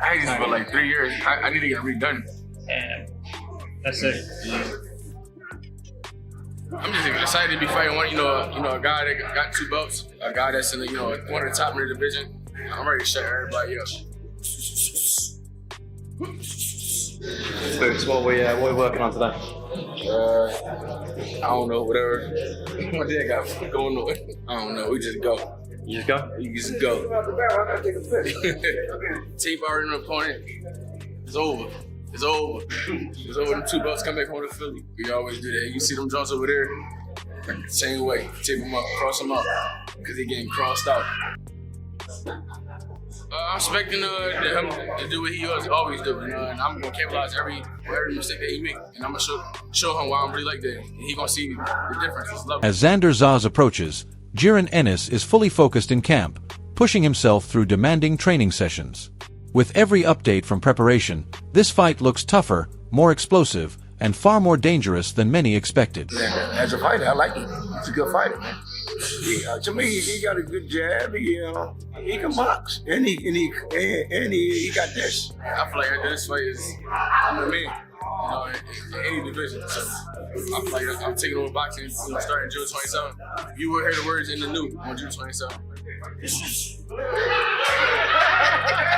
I had these for like 3 years. I need to get redone. And that's it. I'm just excited to be fighting one, a guy that got 2 belts, a guy that's in the, one of the top in the division. I'm ready to shut everybody up. Boots, what are we working on today? I don't know, whatever. What they got going on? I don't know. We just go. You just go? You just go. Tape already an opponent. It's over. It's over. It's over. Them 2 belts come back home to Philly. We always do that. You see them joints over there? Same way. Tape them up, cross them out. Because they're getting crossed out. I'm expecting him to do what he always do, and I'm gonna capitalize every mistake that he make, and I'm gonna show him why I'm really like that, and he gonna see the difference. It's lovely. As Xander Zayas approaches, Jaron Ennis is fully focused in camp, pushing himself through demanding training sessions. With every update from preparation, this fight looks tougher, more explosive, and far more dangerous than many expected. As a fighter, I like him. He's a good fighter, man. To me, he got a good jab. He can box, and he got this. I feel like this fight is I'm the man, in any division. So I feel like I'm taking over boxing, starting June 27th. You will hear the words in the new on June 27th.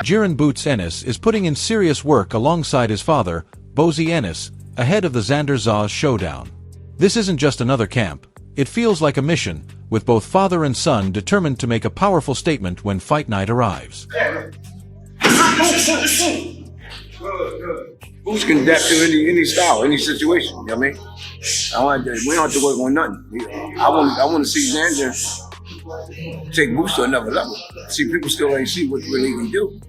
Jaron "Boots" Ennis is putting in serious work alongside his father, Xander Ennis, ahead of the Xander Zayas showdown. This isn't just another camp. It feels like a mission, with both father and son determined to make a powerful statement when fight night arrives. Boots can adapt to any style, any situation. You know what I mean? We don't have to work on nothing. I want to see Xander take Boots to another level. See, people still ain't see what really he can do.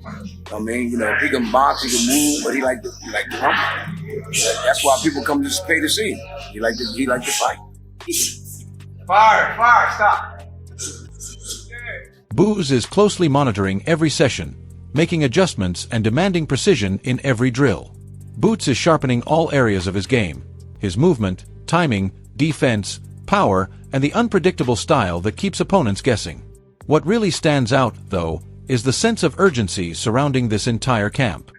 I mean, he can box, he can move, but he like to rumble. That's why people come to pay to see him. He like to fight. Fire, stop. Boots is closely monitoring every session, making adjustments and demanding precision in every drill. Boots is sharpening all areas of his game: his movement, timing, defense, power, and the unpredictable style that keeps opponents guessing. What really stands out, though, is the sense of urgency surrounding this entire camp.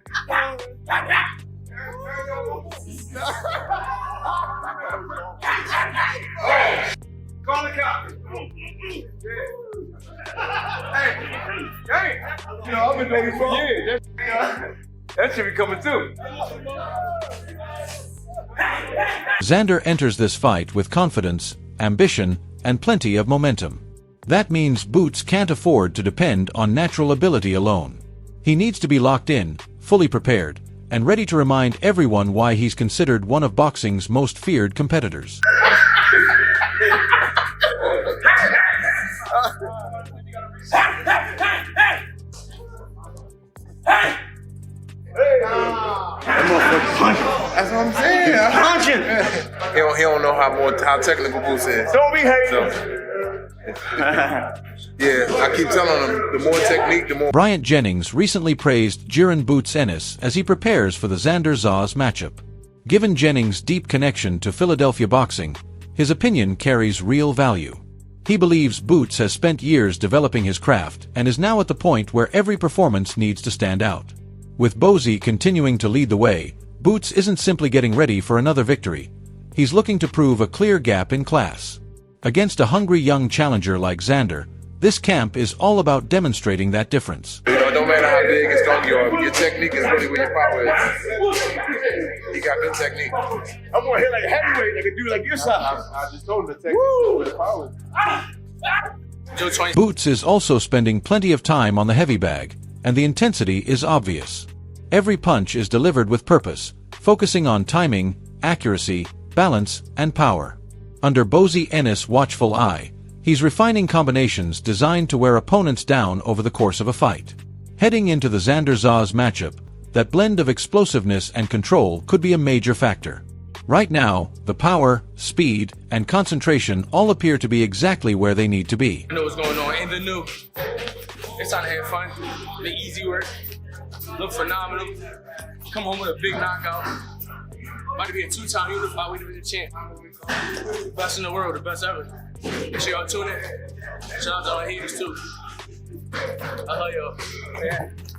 Call the cop. Hey, I've been doing this for years. That should be coming too. Xander enters this fight with confidence, ambition, and plenty of momentum. That means Boots can't afford to depend on natural ability alone. He needs to be locked in, fully prepared, and ready to remind everyone why he's considered one of boxing's most feared competitors. That's what I'm saying. I'm punching. He don't know how technical Boots is. Don't be hating. Yeah, I keep telling him, the more technique, the more... Bryant Jennings recently praised Jaron "Boots" Ennis as he prepares for the Xander Zayas matchup. Given Jennings' deep connection to Philadelphia boxing, his opinion carries real value. He believes Boots has spent years developing his craft and is now at the point where every performance needs to stand out. With Xander continuing to lead the way, Boots isn't simply getting ready for another victory. He's looking to prove a clear gap in class. Against a hungry young challenger like Xander, this camp is all about demonstrating that difference. It don't matter how big and strong you are, your technique is really where your power is. You got good technique. I'm gonna hit like a heavyweight, like a dude like your size. I just told him the technique is where the power is. Boots is also spending plenty of time on the heavy bag, and the intensity is obvious. Every punch is delivered with purpose, focusing on timing, accuracy, balance, and power. Under Xander Ennis' watchful eye, he's refining combinations designed to wear opponents down over the course of a fight. Heading into the Xander Zayas matchup, that blend of explosiveness and control could be a major factor. Right now, the power, speed, and concentration all appear to be exactly where they need to be. I know what's going on in the new. It's time to have fun, the easy work, look phenomenal, come home with a big knockout. About to be a 2-time unified weight division champ. Best in the world, the best ever. Make sure y'all tune in. Shout out to all the haters too. I love y'all.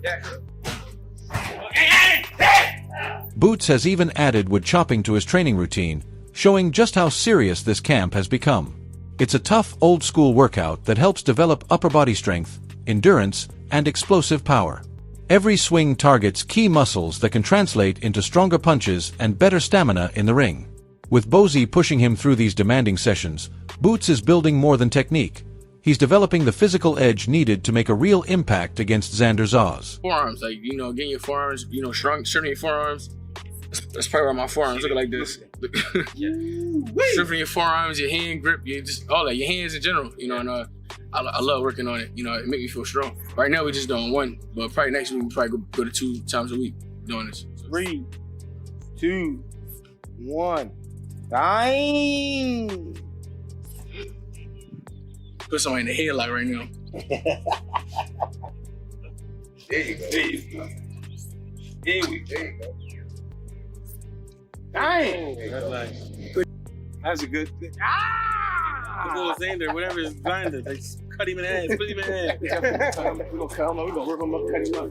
Yeah. Boots has even added wood chopping to his training routine, showing just how serious this camp has become. It's a tough, old-school workout that helps develop upper body strength, endurance, and explosive power. Every swing targets key muscles that can translate into stronger punches and better stamina in the ring. With Bozy pushing him through these demanding sessions, Boots is building more than technique. He's developing the physical edge needed to make a real impact against Xander Zayas. Forearms, like, getting your forearms, strengthening your forearms. That's probably why my forearms look like this. Strengthening your forearms, your hand grip, all that, your hands in general, and I love working on it. It makes me feel strong. Right now, we're just doing one, but probably next week, we probably go to 2 times a week doing this. 3, 2, 1. Dang! Put somebody in the headlock right now. There you go. There you go. There you go. Dang! That's nice. That's a good thing. The little Xander, whatever is grinder, they cut him in half, put him in half. We're gonna cut him up, we're gonna rip him up, cut him up.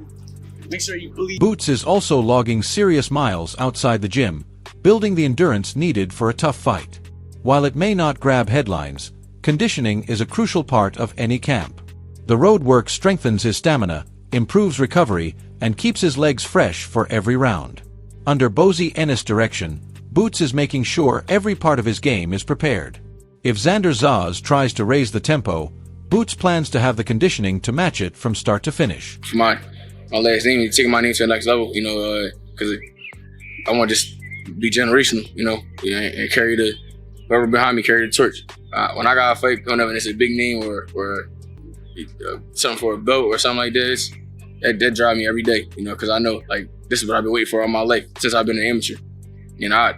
Make sure you bleed. Boots is also logging serious miles outside the gym, building the endurance needed for a tough fight. While it may not grab headlines, conditioning is a crucial part of any camp. The road work strengthens his stamina, improves recovery, and keeps his legs fresh for every round. Under Jaron Ennis' direction, Boots is making sure every part of his game is prepared. If Xander Zayas tries to raise the tempo, Boots plans to have the conditioning to match it from start to finish. For my last name, taking my name to the next level, because I want to just be generational, and carry whoever behind me carry the torch. When I got a fight coming up and it's a big name or something for a belt or something like this, that drives me every day, because I know, like, this is what I've been waiting for all my life since I've been an amateur. I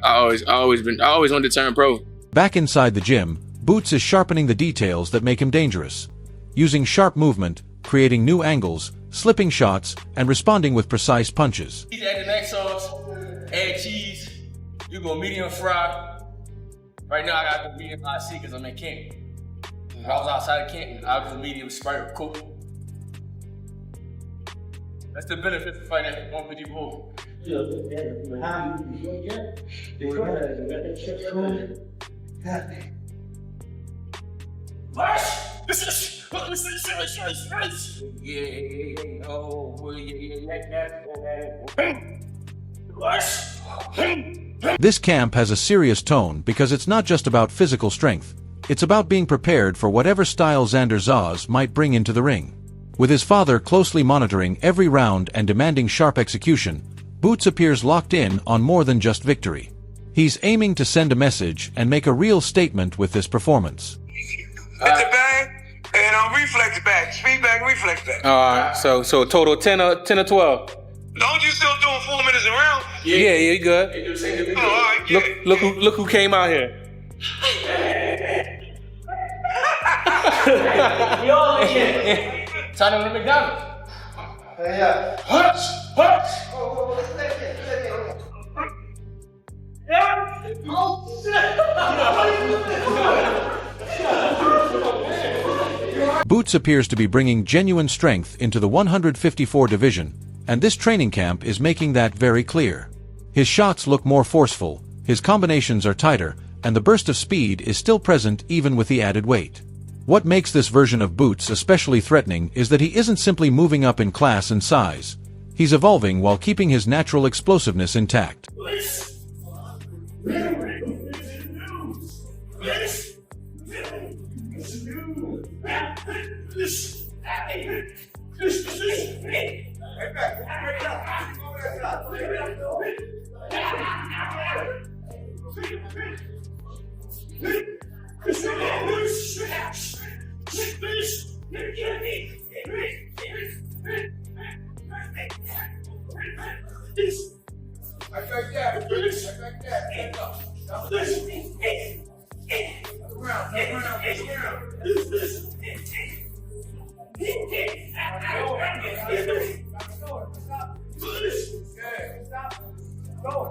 always wanted to turn pro. Back inside the gym, Boots is sharpening the details that make him dangerous. Using sharp movement, creating new angles, slipping shots, and responding with precise punches. Add the next sauce, add cheese, you go medium fry. Right now I got the medium hot seat because I'm in camp. If I was outside of camp, I was a medium Sprite Coke. That's the benefit of fighting at 154. This camp has a serious tone because it's not just about physical strength, it's about being prepared for whatever style Xander Zayas might bring into the ring. With his father closely monitoring every round and demanding sharp execution, Boots appears locked in on more than just victory. He's aiming to send a message and make a real statement with this performance. Hit the bang and reflex back, speed back, reflex back. All right, so total 10 or 12. Don't you still doing 4 minutes around? Yeah, you good. Oh, all right, yeah. Look who came out here. Time to McDonald's. Boots appears to be bringing genuine strength into the 154 division, and this training camp is making that very clear. His shots look more forceful, his combinations are tighter, and the burst of speed is still present even with the added weight. What makes this version of Boots especially threatening is that he isn't simply moving up in class and size. He's evolving while keeping his natural explosiveness intact.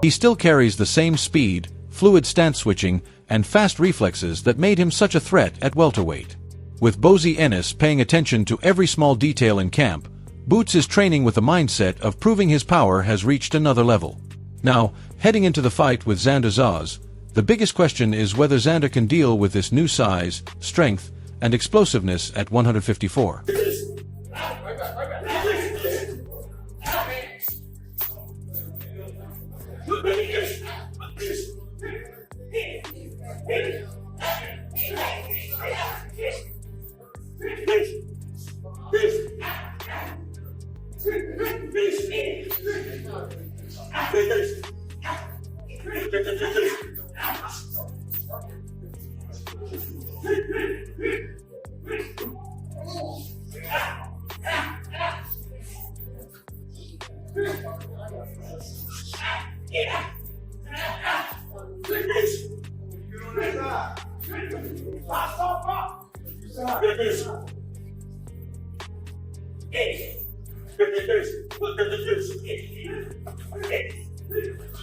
He still carries the same speed, fluid stance switching, and fast reflexes that made him such a threat at welterweight. With Jaron Ennis paying attention to every small detail in camp, Boots is training with the mindset of proving his power has reached another level. Now, heading into the fight with Xander Zayas, the biggest question is whether Xander can deal with this new size, strength, and explosiveness at 154.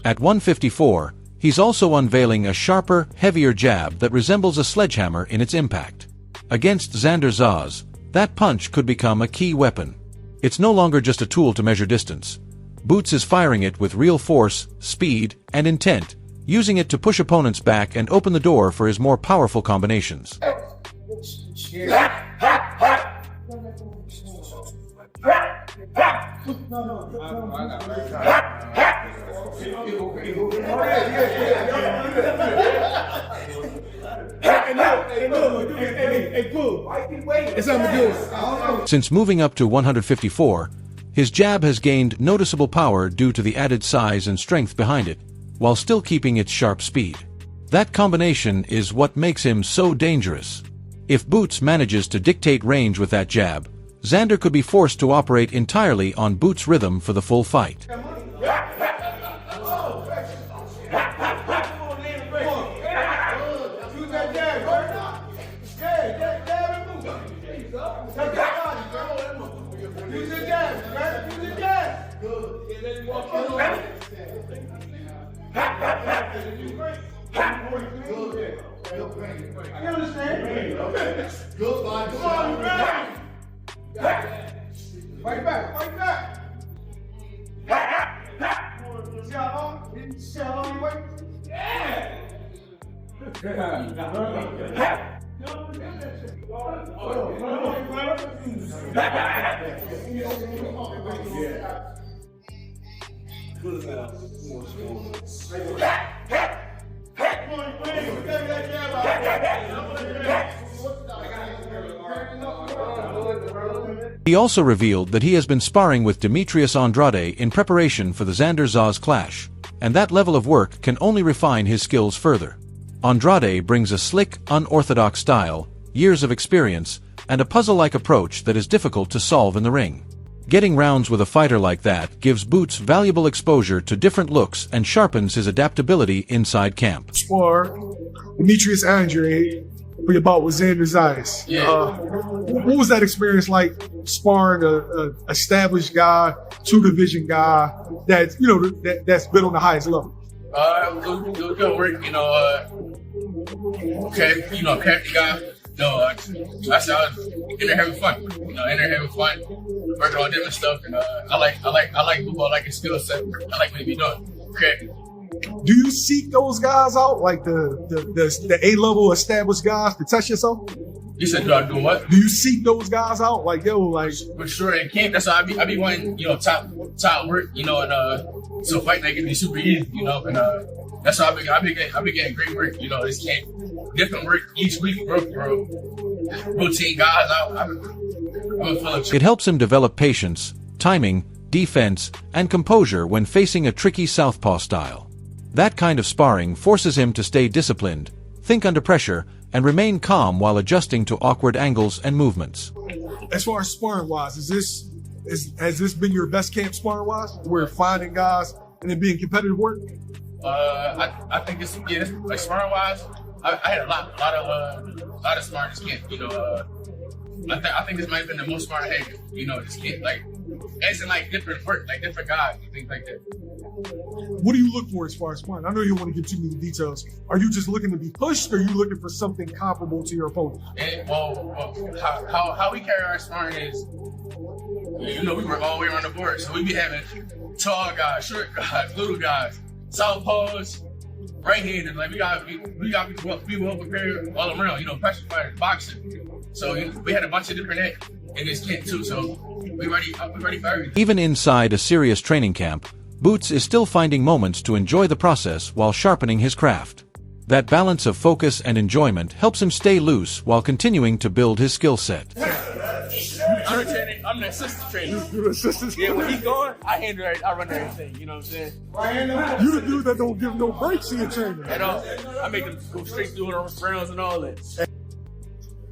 At 154, he's also unveiling a sharper, heavier jab that resembles a sledgehammer in its impact. Against Xander Zayas, that punch could become a key weapon. It's no longer just a tool to measure distance. Boots is firing it with real force, speed, and intent, using it to push opponents back and open the door for his more powerful combinations. Since moving up to 154, his jab has gained noticeable power due to the added size and strength behind it, while still keeping its sharp speed. That combination is what makes him so dangerous. If Boots manages to dictate range with that jab, Xander could be forced to operate entirely on Boots' rhythm for the full fight. Fight back. See how long you wait? Yeah. He also revealed that he has been sparring with Demetrius Andrade in preparation for the Xander Zayas clash, and that level of work can only refine his skills further. Andrade brings a slick, unorthodox style, years of experience, and a puzzle-like approach that is difficult to solve in the ring. Getting rounds with a fighter like that gives Boots valuable exposure to different looks and sharpens his adaptability inside camp. For Demetrius Andrade, for your bout with Xander Zayas. Yeah. What was that experience like sparring a established guy, two-division guy that's been on the highest level? It was good work, crafty guy. I said I was in there having fun. Working on different stuff, and I like football, I like his skill set. I like what he be doing. Crafty. Do you seek those guys out, like the A-level established guys, to test yourself? You said, do I do what? Do you seek those guys out, For sure, in camp, that's how I be wanting, top work, and so fighting like it be super easy, and that's how I be getting great work, this camp, different work each week, bro. Routine guys out. I'm full of. It helps him develop patience, timing, defense, and composure when facing a tricky southpaw style. That kind of sparring forces him to stay disciplined, think under pressure, and remain calm while adjusting to awkward angles and movements. As far as sparring-wise, has this been your best camp sparring-wise? Where finding guys and then being competitive work? I think it's like sparring-wise. I had a lot of sparring this camp. I think this might have been the most smart I had. This camp, as in different work, different guys and things like that. What do you look for as far as sparring? I know you don't want to give too many details. Are you just looking to be pushed, or are you looking for something comparable to your opponent? And, how we carry our sparring is You know, we work all the way around the board, so we be having tall guys, short guys, little guys, southpaws, right-handed. Like we got we well prepared all around. You know, pressure fighters, boxing. So we had a bunch of different in this kit too. So we ready for everything. Even inside a serious training camp, Boots is still finding moments to enjoy the process while sharpening his craft. That balance of focus and enjoyment helps him stay loose while continuing to build his skill set. I'm the assistant trainer. You're the assistant. Yeah, when he's going, I run everything. You know what I'm saying? You the dude that don't give no breaks in your training. At all. I make them go straight through those rounds and all that.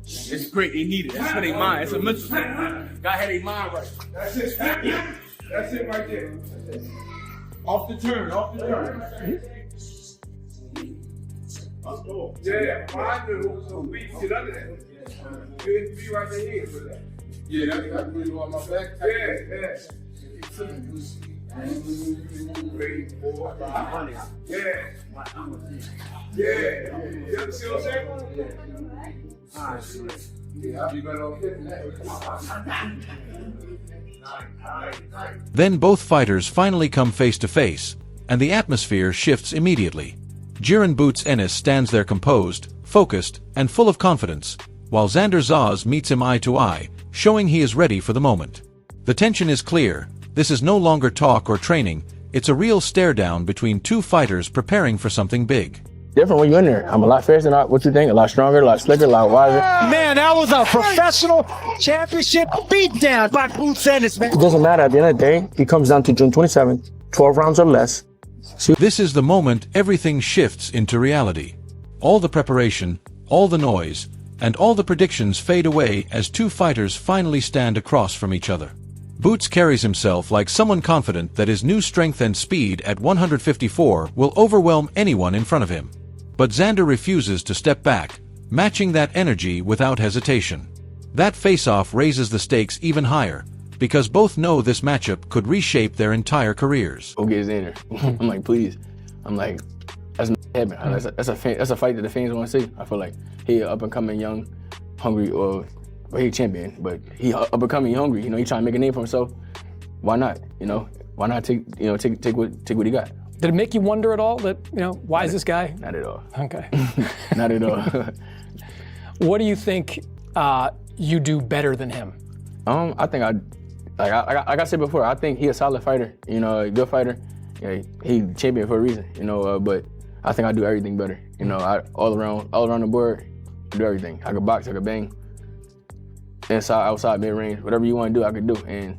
It's great. They need it. That's for their mind. It's a mental thing. Gotta have their mind right. That's it. That's it right there. Off the turn. Yeah, mine will beat it under that. You be right there for that. Yeah, that's really on my back. Yeah. 3, 4, 500. Yeah. You see what I'm saying? Yeah, you better. Then both fighters finally come face to face, and the atmosphere shifts immediately. Jaron Boots Ennis stands there composed, focused, and full of confidence, while Xander Zayas meets him eye to eye, showing he is ready for the moment. The tension is clear. This is no longer talk or training. It's a real stare-down between two fighters preparing for something big. Different when you're in there. I'm a lot faster than what you think, a lot stronger, a lot slicker, a lot wiser. Man, that was a professional championship beatdown by Boots Ennis, man. It doesn't matter. At the end of the day, it comes down to June 27th, 12 rounds or less. This is the moment everything shifts into reality. All the preparation, all the noise, and all the predictions fade away as two fighters finally stand across from each other. Boots carries himself like someone confident that his new strength and speed at 154 will overwhelm anyone in front of him. But Xander refuses to step back, matching that energy without hesitation. That face-off raises the stakes even higher, because both know this matchup could reshape their entire careers. Go get Xander. I'm like, please. I'm like, that's not heaven. That's a fight that the fans want to see. I feel like he up-and-coming, young, hungry, or he champion, but he up-and-coming, hungry. You know, he trying to make a name for himself. Why not? You know, why not take what he got? Did it make you wonder at all that, why is this guy? Not at all. Okay. Not at all. What do you think you do better than him? I think like I said before, I think he's a solid fighter, a good fighter. Yeah, he champion for a reason, but I think I do everything better. All around the board, I do everything. I could box, I could bang, inside, outside, mid-range, whatever you want to do, I could do, and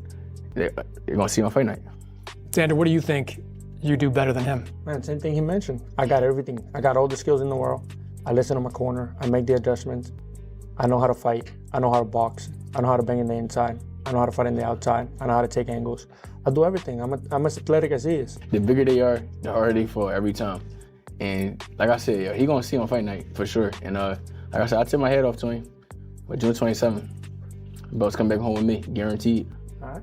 you're gonna see on fight night. Xander, what do you think you do better than him? Man, same thing he mentioned. I got everything. I got all the skills in the world. I listen to my corner. I make the adjustments. I know how to fight. I know how to box. I know how to bang in the inside. I know how to fight in the outside. I know how to take angles. I do everything. I'm as athletic as he is. The bigger they are, the harder they fall every time. And like I said, he gonna see on fight night for sure. And like I said, I took my head off to him. But June 27th, belt's come back home with me, guaranteed. All right.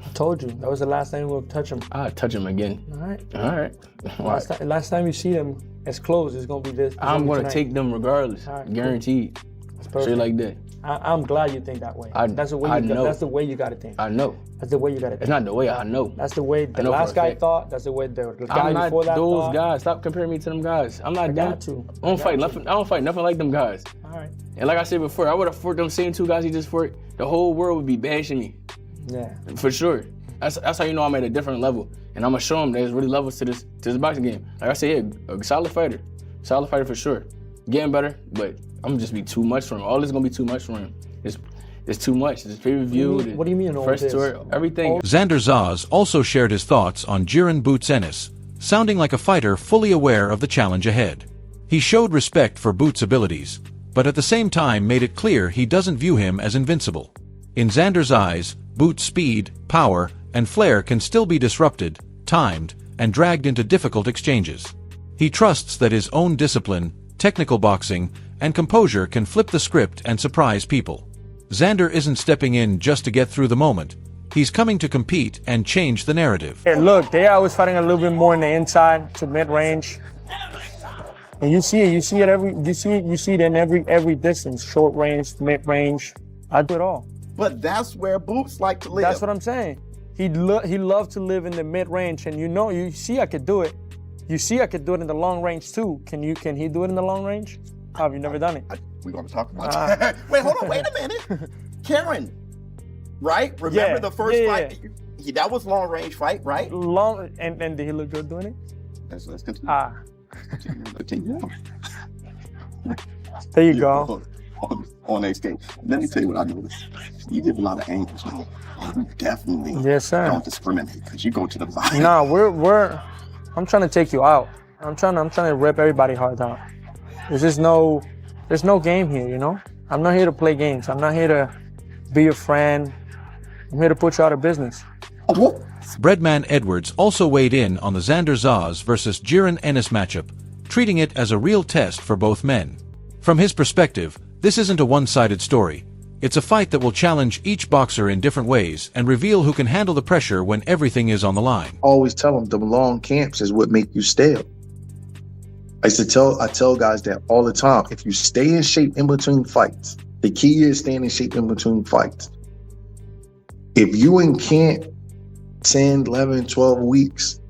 I told you, that was the last time we'll touch him. I'll touch him again. All right. All right. Last time you see them as close, it's gonna be this. I'm gonna take them regardless, guaranteed. Straight like that. I'm glad you think that way. That's the way you got to think. I know. That's the way you got to think. It's not the way I know. That's the way the last guy thought. That's the way the guy before that thought. I'm not those guys. Stop comparing me to them guys. I'm not them. I don't fight nothing like them guys. All right. And like I said before, I would have fought them same two guys he just fought. The whole world would be bashing me. Yeah. For sure. That's how you know I'm at a different level. And I'm gonna show them there's really levels to this boxing game. Like I said, yeah, a solid fighter for sure. Getting better, but I'm gonna just be too much for him. All this is gonna be too much for him. It's too much. It's pay-per-view. What do you mean all fresh this? tour, everything. Xander Zayas also shared his thoughts on Jaron Boots Ennis, sounding like a fighter fully aware of the challenge ahead. He showed respect for Boots' abilities, but at the same time made it clear he doesn't view him as invincible. In Xander's eyes, Boots' speed, power, and flair can still be disrupted, timed, and dragged into difficult exchanges. He trusts that his own discipline, technical boxing, and composure can flip the script and surprise people. Xander isn't stepping in just to get through the moment. He's coming to compete and change the narrative. Yeah, look, they are always fighting a little bit more in the inside to mid-range. And you see it in every distance, short range, mid-range. I do it all. but that's where Boots like to live. That's what I'm saying. He loved to live in the mid-range, and you see I could do it. You see I could do it in the long range too. Can he do it in the long range? How have you never done it? We're going to talk about that. Wait, hold on, wait a minute. Karen, right? Remember the first fight? Yeah. That was long range fight, right? Long, and did he look good doing it? Let's continue. Continue. There you go. On escape. Let me tell you what I noticed. You did a lot of angles, man. You definitely don't discriminate because you go to the body. Nah, I'm trying to take you out. I'm trying to rip everybody hard out. There's no game here, you know? I'm not here to play games. I'm not here to be your friend. I'm here to put you out of business. Breadman Edwards also weighed in on the Xander Zayas versus Jaron Ennis matchup, treating it as a real test for both men. From his perspective, this isn't a one-sided story. It's a fight that will challenge each boxer in different ways and reveal who can handle the pressure when everything is on the line. Always tell them the long camps is what make you stale. I tell guys that all the time. If you stay in shape in between fights, the key is staying in shape in between fights. If you in camp 10, 11, 12 weeks,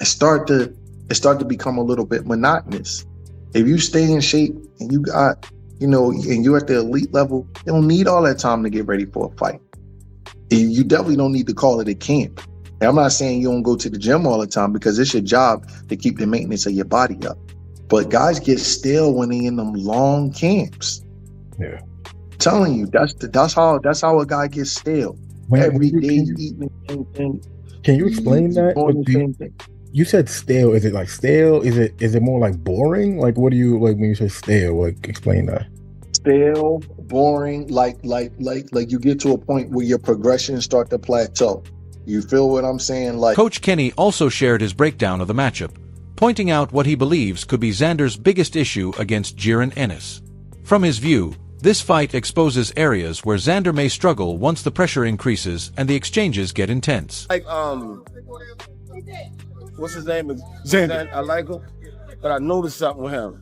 it start to become a little bit monotonous. If you stay in shape and you got, and you're at the elite level, you don't need all that time to get ready for a fight. And you definitely don't need to call it a camp. And I'm not saying you don't go to the gym all the time because it's your job to keep the maintenance of your body up. But guys get stale when they in them long camps. Yeah. I'm telling you, that's how a guy gets stale. Every day you eating the same thing. Can you explain that? You said stale. Is it like stale? Is it more like boring? Like what do you like when you say stale? Like explain that. Stale, boring, like you get to a point where your progression start to plateau. You feel what I'm saying? Like Coach Kenny also shared his breakdown of the matchup, pointing out what he believes could be Xander's biggest issue against Jaron Ennis. From his view, this fight exposes areas where Xander may struggle once the pressure increases and the exchanges get intense. Like, what's his name? Xander. I like him, but I noticed something with him.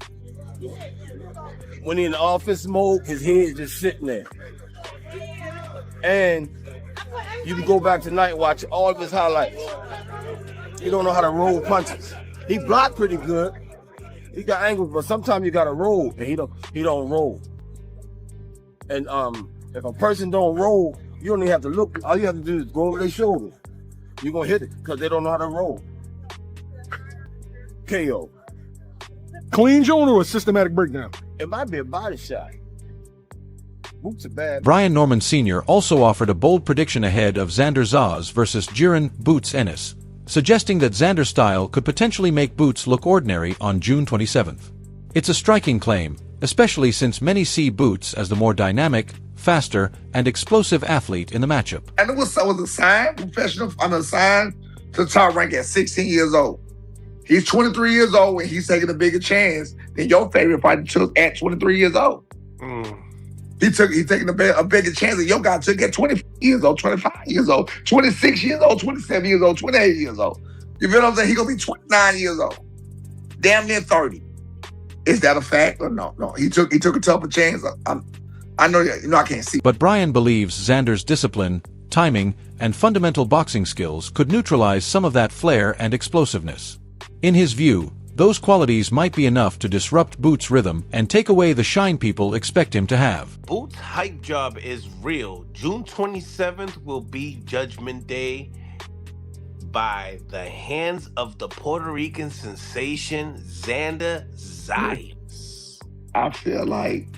When he in the offense mode, his head just sitting there. And you can go back tonight and watch all of his highlights. He don't know how to roll punches. He blocked pretty good. He got angles, but sometimes you gotta roll, and he don't roll. And if a person don't roll, you don't even have to look. All you have to do is go over their shoulder. You're gonna hit it because they don't know how to roll. KO. Clean joint or a systematic breakdown? It might be a body shot. Boots are bad. Brian Norman Sr. also offered a bold prediction ahead of Xander Zayas versus Jaron "Boots" Ennis, suggesting that Xander's style could potentially make Boots look ordinary on June 27th. It's a striking claim, especially since many see Boots as the more dynamic, faster, and explosive athlete in the matchup. And it was assigned professional, assigned to the top rank at 16 years old. He's 23 years old and he's taking a bigger chance than your favorite fighter took at 23 years old. He's taking a bigger chance than your guy took at 20 years old, 25 years old, 26 years old, 27 years old, 28 years old. You feel what I'm saying? He's gonna be 29 years old. Damn near 30. Is that a fact or no? No, he took a tougher chance. I know, I can't see. But Brian believes Xander's discipline, timing, and fundamental boxing skills could neutralize some of that flair and explosiveness. In his view, those qualities might be enough to disrupt Boots' rhythm and take away the shine people expect him to have. Boots' hype job is real. June 27th will be Judgment Day by the hands of the Puerto Rican sensation Xander Zayas. I feel like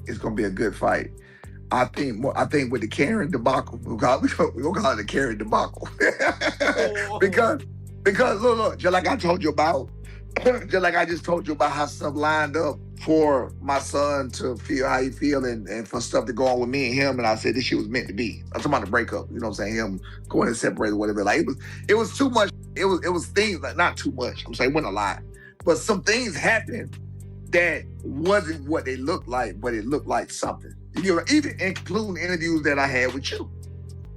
it's gonna be a good fight. I think with the Karen debacle, we're gonna call it the Karen debacle. because look, just like I told you about, just like I just told you about how stuff lined up for my son to feel how he feel and for stuff to go on with me and him, and I said this shit was meant to be. I'm talking about the breakup, you know what I'm saying? Him going and separating, whatever. Like it was too much. It was things like not too much. I'm saying it wasn't a lot, but some things happened that wasn't what they looked like, but it looked like something. You know, even including interviews that I had with you.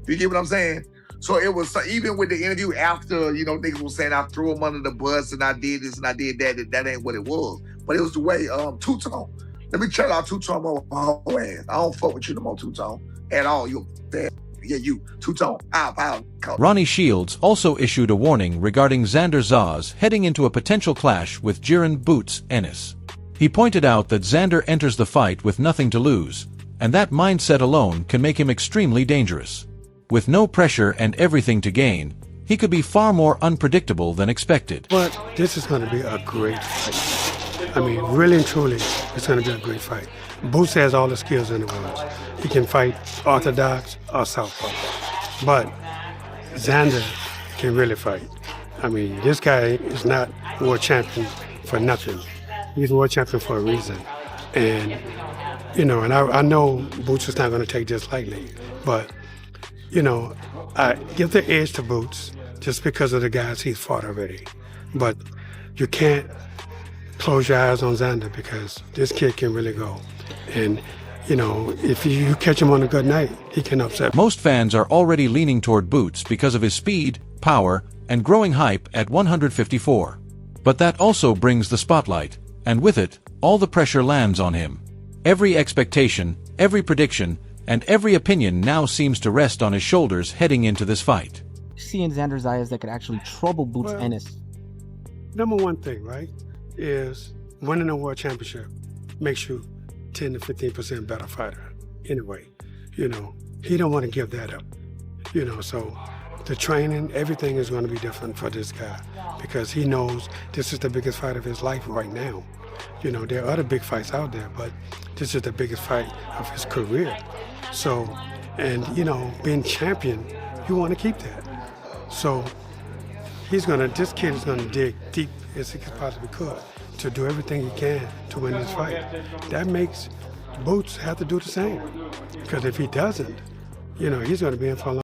You get what I'm saying? So it was, even with the interview after, niggas was saying I threw him under the bus and I did this and I did that ain't what it was. But it was the way Two-Tone Let me tell y'all, Two-Tone over my whole ass. I don't fuck with you no more, Two-Tone. At all, you. Yeah, you. Two-Tone. I'll Ronnie Shields also issued a warning regarding Xander Zayas heading into a potential clash with Jaron "Boots" Ennis. He pointed out that Xander enters the fight with nothing to lose, and that mindset alone can make him extremely dangerous. With no pressure and everything to gain, he could be far more unpredictable than expected. But this is going to be a great fight. I mean, really and truly, it's going to be a great fight. Boots has all the skills in the world. He can fight orthodox or southpaw. But Xander can really fight. I mean, this guy is not world champion for nothing. He's world champion for a reason. And, you know, and I know Boots is not going to take this lightly. But, you know, I give the edge to Boots just because of the guys he's fought already. But you can't close your eyes on Xander because this kid can really go. And, you know, if you catch him on a good night, he can upset. Most fans are already leaning toward Boots because of his speed, power, and growing hype at 154. But that also brings the spotlight, and with it, all the pressure lands on him. Every expectation, every prediction, and every opinion now seems to rest on his shoulders heading into this fight. Seeing Xander Zayas that could actually trouble Boots Ennis. Number one thing, right, is winning a world championship makes you 10 to 15% better fighter. Anyway, you know, he don't want to give that up. You know, so the training, everything is going to be different for this guy because he knows this is the biggest fight of his life right now. You know, there are other big fights out there, but this is the biggest fight of his career. So, and you know, being champion, you want to keep that. So this kid is gonna dig deep as he possibly could to do everything he can to win this fight. That makes Boots have to do the same. Because if he doesn't, you know, he's gonna be in for a long